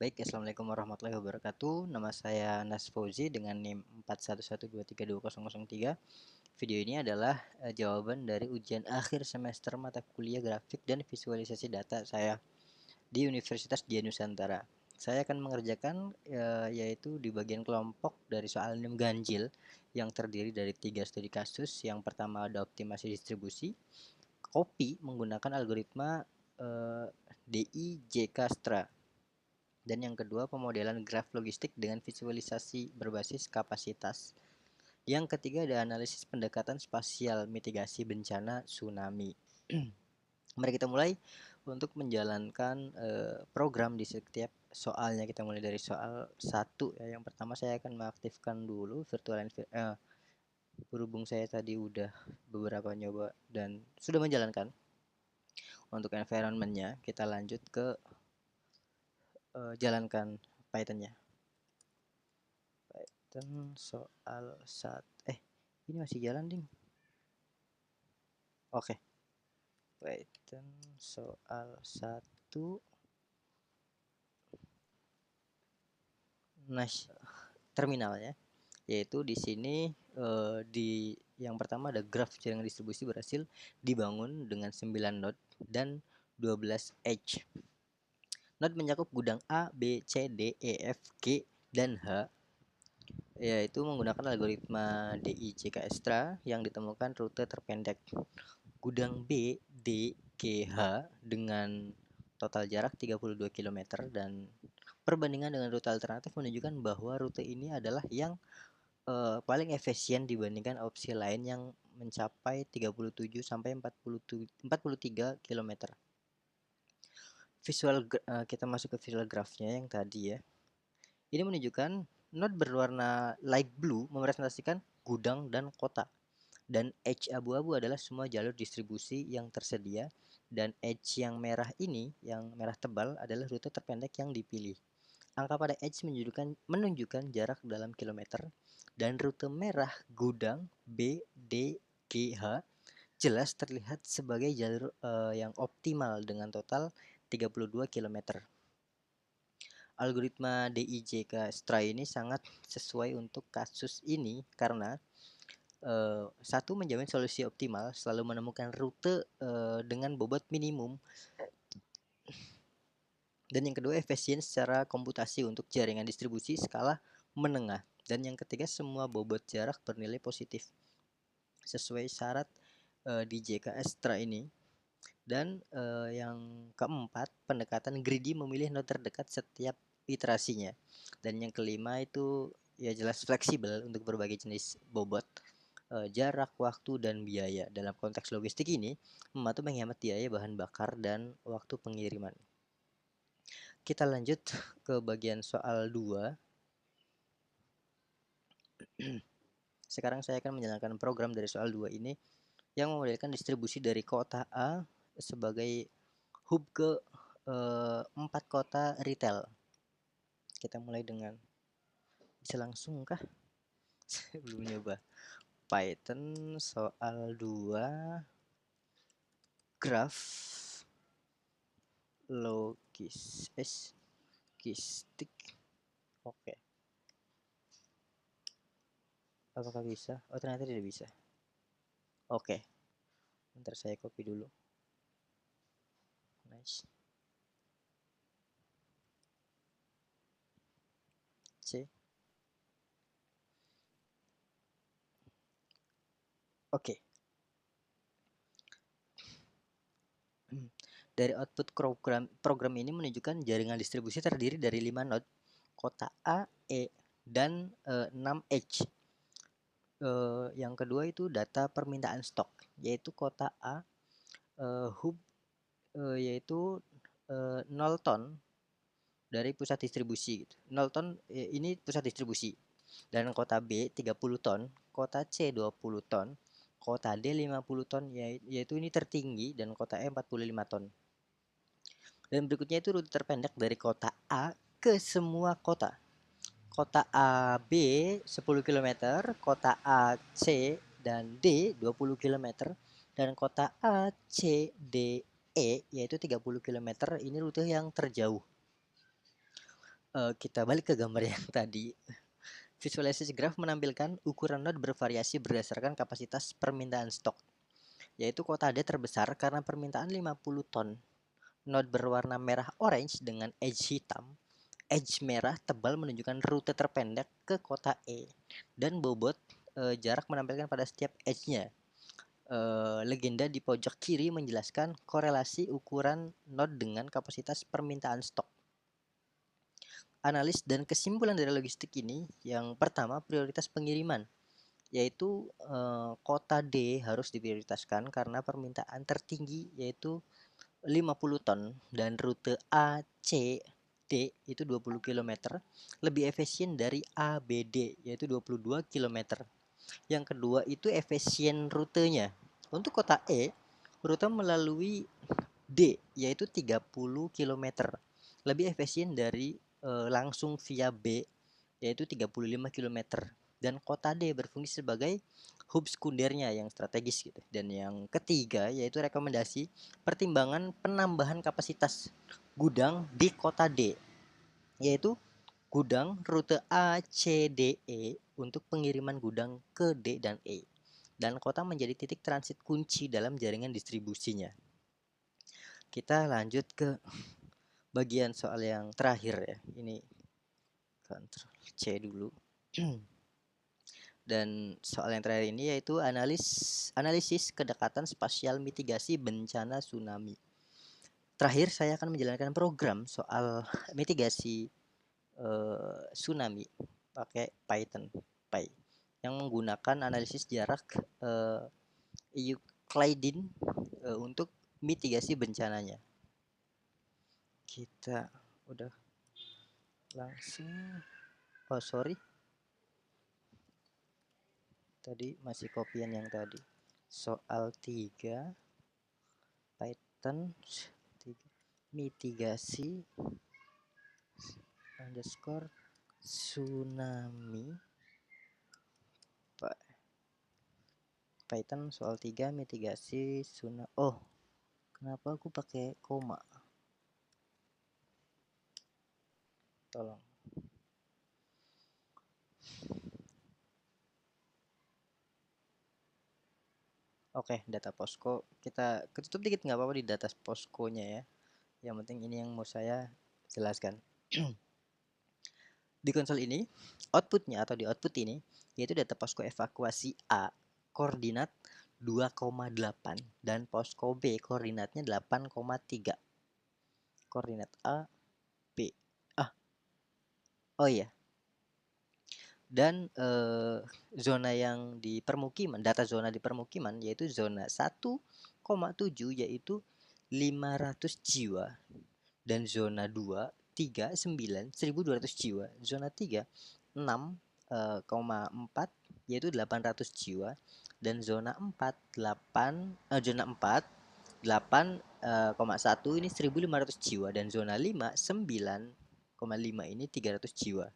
Baik, assalamualaikum warahmatullahi wabarakatuh. Nama saya Nas Fauzi dengan NIM 4112320003. Video ini adalah jawaban dari ujian akhir semester mata kuliah grafik dan visualisasi data saya di Universitas Dian Nusantara. Saya akan mengerjakan yaitu di bagian kelompok dari soal NIM ganjil yang terdiri dari 3 studi kasus. Yang pertama ada optimasi distribusi, copy menggunakan algoritma DI-JK-STRA. Dan yang kedua, pemodelan graf logistik dengan visualisasi berbasis kapasitas. Yang ketiga, ada analisis pendekatan spasial mitigasi bencana tsunami. Mari kita mulai untuk menjalankan program di setiap soalnya. Kita mulai dari soal 1 ya. Yang pertama saya akan mengaktifkan dulu virtual berhubung saya tadi udah beberapa nyoba dan sudah menjalankan. Untuk environmentnya kita lanjut ke jalankan Python-nya. Python soal 1. Ini masih jalan, ding. Oke. Python soal 1. Nah, terminalnya yaitu di sini di yang pertama ada graf jaringan distribusi berhasil dibangun dengan 9 node dan 12 edge. Node mencakup gudang A, B, C, D, E, F, G, dan H, yaitu menggunakan algoritma DI-JK-STRA yang ditemukan rute terpendek. Gudang B, D, G, H dengan total jarak 32 km dan perbandingan dengan rute alternatif menunjukkan bahwa rute ini adalah yang paling efisien dibandingkan opsi lain yang mencapai 37 sampai 43 km. Kita masuk ke visual graphnya yang tadi ya. Ini menunjukkan node berwarna light blue merepresentasikan gudang dan kota. Dan edge abu-abu adalah semua jalur distribusi yang tersedia. Dan edge yang merah ini, yang merah tebal adalah rute terpendek yang dipilih. Angka pada edge menunjukkan jarak dalam kilometer. Dan rute merah gudang B, D, G, H jelas terlihat sebagai jalur yang optimal dengan total 32 km. Algoritma DI-JK-STRA ini sangat sesuai untuk kasus ini karena satu, menjamin solusi optimal, selalu menemukan rute dengan bobot minimum. Dan yang kedua, efisien secara komputasi untuk jaringan distribusi skala menengah. Dan yang ketiga, semua bobot jarak bernilai positif sesuai syarat di JK-STRA ini. Dan yang keempat, pendekatan greedy memilih node terdekat setiap iterasinya. Dan yang kelima itu ya jelas fleksibel untuk berbagai jenis bobot, jarak, waktu, dan biaya. Dalam konteks logistik ini, membantu menghemat biaya bahan bakar dan waktu pengiriman. Kita lanjut ke bagian soal 2. Sekarang saya akan menjalankan program dari soal 2 ini yang memodelkan distribusi dari kota A sebagai hub ke 4 kota retail. Kita mulai dengan, bisa langsung kah? Saya belum nyoba. Python soal 2 graph logistik. Oke. Apakah bisa? Oh, ternyata tidak bisa. Oke. Bentar saya copy dulu. Nice. C. Oke. Dari output program ini menunjukkan jaringan distribusi terdiri dari 5 node, kota A, E, dan 6 edge. Yang kedua itu data permintaan stok, yaitu kota A hub yaitu 0 ton dari pusat distribusi gitu. 0 ton ini pusat distribusi. Dan kota B 30 ton, kota C 20 ton, kota D 50 ton yaitu ini tertinggi, dan kota E 45 ton. Dan berikutnya itu rute terpendek dari kota A ke semua kota. Kota A, B 10 km, kota A, C, dan D 20 km, dan kota A, C, D, E yaitu 30 km. Ini rute yang terjauh. Kita balik ke gambar yang tadi. Visualisasi graf menampilkan ukuran node bervariasi berdasarkan kapasitas permintaan stok, yaitu kota D terbesar karena permintaan 50 ton. Node berwarna merah orange dengan edge hitam. Edge merah tebal menunjukkan rute terpendek ke kota E, dan bobot jarak menampilkan pada setiap edge-nya. Legenda di pojok kiri menjelaskan korelasi ukuran node dengan kapasitas permintaan stok. Analis dan kesimpulan dari logistik ini, yang pertama prioritas pengiriman, yaitu kota D harus diprioritaskan karena permintaan tertinggi yaitu 50 ton dan rute A, C, D itu 20 km lebih efisien dari A, B, D yaitu 22 km. Yang kedua itu efisien rutenya. Untuk kota E, rute melalui D yaitu 30 km lebih efisien dari langsung via B yaitu 35 km, dan kota D berfungsi sebagai hub sekundernya yang strategis gitu. Dan yang ketiga yaitu rekomendasi pertimbangan penambahan kapasitas gudang di kota D, yaitu gudang rute A, C, D, E untuk pengiriman gudang ke D dan E, dan kota menjadi titik transit kunci dalam jaringan distribusinya. Kita lanjut ke bagian soal yang terakhir ya. Ini Ctrl C dulu. Dan soal yang terakhir ini yaitu analisis kedekatan spasial mitigasi bencana tsunami. Terakhir saya akan menjalankan program soal mitigasi tsunami pakai Python yang menggunakan analisis jarak Euclidean untuk mitigasi bencananya. Kita udah langsung, sorry, tadi masih kopian yang tadi. Soal 3 Python 3 mitigasi underscore tsunami Python soal 3 mitigasi tsunami. Oh, kenapa aku pakai koma? Tolong. Oke, data posko kita ketutup dikit nggak apa-apa di data poskonya ya. Yang penting ini yang mau saya jelaskan. Di konsol ini, outputnya atau di output ini yaitu data posko evakuasi A koordinat 2,8 dan posko B koordinatnya 8,3. Koordinat A, B. Oh iya. Dan zona yang di permukiman, data zona di permukiman yaitu zona 1,7 yaitu 500 jiwa, dan zona 2 39 1200 jiwa, zona 3 6,4 yaitu 800 jiwa, dan zona 4 zona 4 8,1 ini 1500 jiwa, dan zona 5 9,5 ini 300 jiwa.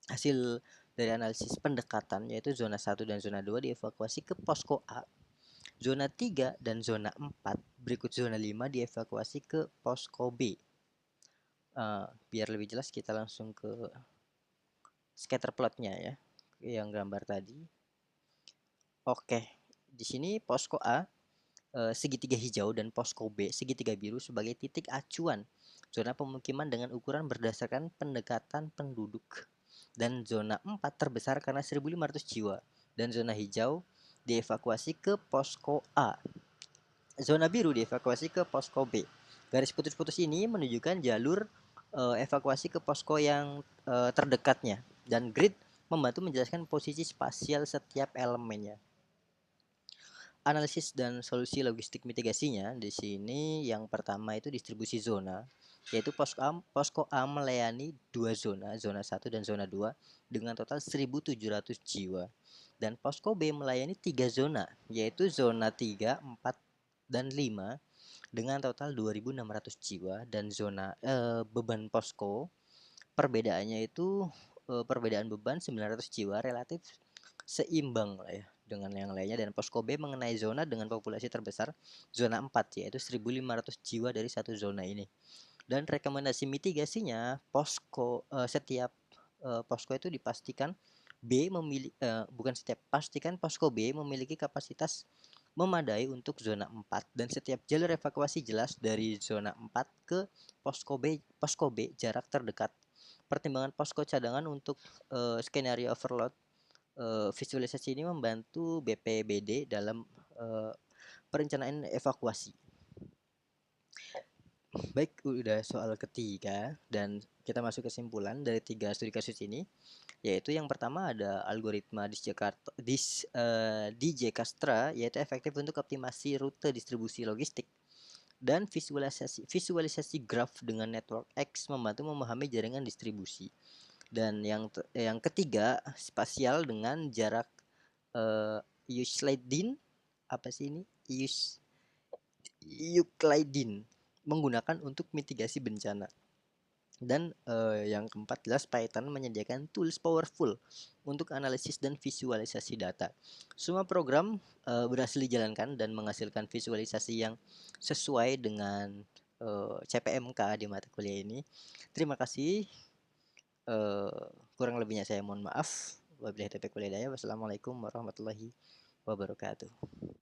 Hasil dari analisis pendekatan yaitu zona 1 dan zona 2 dievakuasi ke posko A, zona 3 dan zona 4 berikut zona 5 dievakuasi ke posko B. Biar lebih jelas kita langsung ke scatter plotnya ya, yang gambar tadi. Oke, di sini posko A segitiga hijau dan posko B segitiga biru sebagai titik acuan zona pemukiman dengan ukuran berdasarkan pendekatan penduduk, dan zona 4 terbesar karena 1500 jiwa, dan zona hijau dievakuasi ke posko A. Zona biru dievakuasi ke posko B. Garis putus-putus ini menunjukkan jalur evakuasi ke posko yang terdekatnya, dan grid membantu menjelaskan posisi spasial setiap elemennya. Analisis dan solusi logistik mitigasinya di sini yang pertama itu distribusi zona, yaitu posko A melayani 2 zona, zona 1 dan zona 2 dengan total 1700 jiwa. Dan posko B melayani 3 zona, yaitu zona 3, 4 dan 5 dengan total 2600 jiwa, dan zona beban posko perbedaannya itu perbedaan beban 900 jiwa relatif seimbang lah ya dengan yang lainnya, dan posko B mengenai zona dengan populasi terbesar zona 4 yaitu 1500 jiwa dari satu zona ini. Dan rekomendasi mitigasinya, setiap posko itu dipastikan pastikan posko B memiliki kapasitas memadai untuk zona 4 dan setiap jalur evakuasi jelas dari zona 4 ke posko B jarak terdekat. Pertimbangan posko cadangan untuk skenario overload. Visualisasi ini membantu BPBD dalam perencanaan evakuasi. Baik, udah soal ketiga dan kita masuk kesimpulan dari 3 studi kasus ini, yaitu yang pertama ada algoritma Dijkastra, yaitu efektif untuk optimasi rute distribusi logistik, dan visualisasi graf dengan network X membantu memahami jaringan distribusi. Dan yang ketiga, spasial dengan jarak Euclidean, apa sih ini? Euclidean menggunakan untuk mitigasi bencana. Dan yang keempat jelas Python menyediakan tools powerful untuk analisis dan visualisasi data. Semua program berhasil dijalankan dan menghasilkan visualisasi yang sesuai dengan CPMK di mata kuliah ini. Terima kasih. Kurang lebihnya saya mohon maaf. Wabillahi taufiq wal hidayah. Wassalamualaikum warahmatullahi wabarakatuh.